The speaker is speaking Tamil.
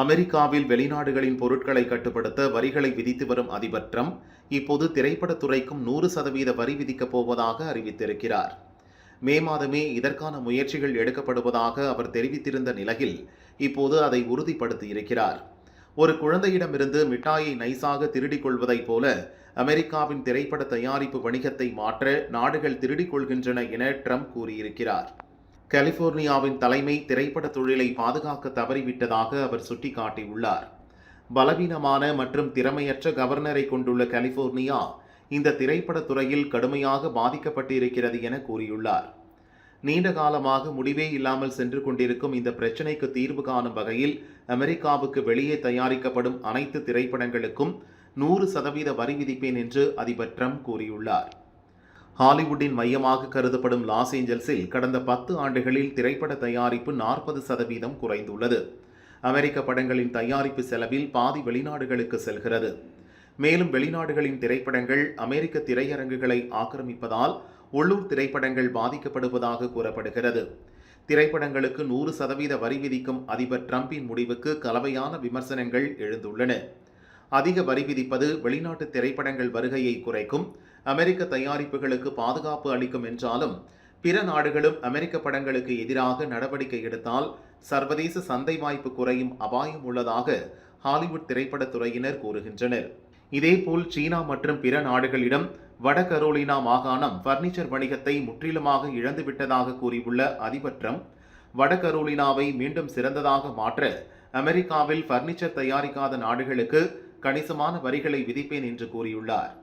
அமெரிக்காவில் வெளிநாடுகளின் பொருட்களை கட்டுப்படுத்த வரிகளை விதித்து வரும் அதிபர் ட்ரம்ப் இப்போது திரைப்படத்துறைக்கும் 100% வரி விதிக்கப் போவதாக அறிவித்திருக்கிறார். மே மாதமே இதற்கான முயற்சிகள் எடுக்கப்படுவதாக அவர் தெரிவித்திருந்த நிலையில் இப்போது அதை உறுதிப்படுத்தியிருக்கிறார். ஒரு குழந்தையிடமிருந்து மிட்டாயை நைசாக திருடிக் கொள்வதைப் போல அமெரிக்காவின் திரைப்பட தயாரிப்பு வணிகத்தை மாற்ற நாடுகள் திருடிக் கொள்கின்றன என ட்ரம்ப் கூறியிருக்கிறார். கலிபோர்னியாவின் தலைமை திரைப்பட தொழிலை பாதுகாக்க தவறிவிட்டதாக அவர் சுட்டிக்காட்டியுள்ளார். பலவீனமான மற்றும் திறமையற்ற கவர்னரை கொண்டுள்ள கலிபோர்னியா இந்த திரைப்பட துறையில் கடுமையாக பாதிக்கப்பட்டிருக்கிறது என கூறியுள்ளார். நீண்ட காலமாக முடிவே இல்லாமல் சென்று கொண்டிருக்கும் இந்த பிரச்சினைக்கு தீர்வு காணும் வகையில் அமெரிக்காவுக்கு வெளியே தயாரிக்கப்படும் அனைத்து திரைப்படங்களுக்கும் 100% வரி விதிப்பேன் என்று அதிபர் ட்ரம்ப் கூறியுள்ளார். ஹாலிவுட்டின் மையமாக கருதப்படும் லாஸ் ஏஞ்சல்ஸில் கடந்த 10 ஆண்டுகளில் திரைப்பட தயாரிப்பு 40% குறைந்துள்ளது. அமெரிக்க படங்களின் தயாரிப்பு செலவில் பாதி வெளிநாடுகளுக்கு செல்கிறது. மேலும் வெளிநாடுகளின் திரைப்படங்கள் அமெரிக்க திரையரங்குகளை ஆக்கிரமிப்பதால் உள்ளூர் திரைப்படங்கள் பாதிக்கப்படுவதாக கூறப்படுகிறது. திரைப்படங்களுக்கு 100% வரி விதிக்கும் அதிபர் ட்ரம்பின் முடிவுக்கு கலவையான விமர்சனங்கள் எழுந்துள்ளன. அதிக வரி விதிப்பது வெளிநாட்டு திரைப்படங்கள் வருகையை குறைக்கும், அமெரிக்க தயாரிப்புகளுக்கு பாதுகாப்பு அளிக்கும் என்றாலும் பிற நாடுகளும் அமெரிக்க படங்களுக்கு எதிராக நடவடிக்கை எடுத்தால் சர்வதேச சந்தை வாய்ப்பு குறையும் அபாயம் உள்ளதாக ஹாலிவுட் திரைப்படத்துறையினர் கூறுகின்றனர். இதேபோல் சீனா மற்றும் பிற நாடுகளிடம் வட கரோலினா மாகாணம் பர்னிச்சர் வணிகத்தை முற்றிலுமாக இழந்துவிட்டதாக கூறியுள்ள அதிபர் ட்ரம்ப் வட கரோலினாவை மீண்டும் சிறந்ததாக மாற்ற அமெரிக்காவில் பர்னிச்சர் தயாரிக்காத நாடுகளுக்கு கணிசமான வரிகளை விதிப்பேன் என்று கூறியுள்ளார்.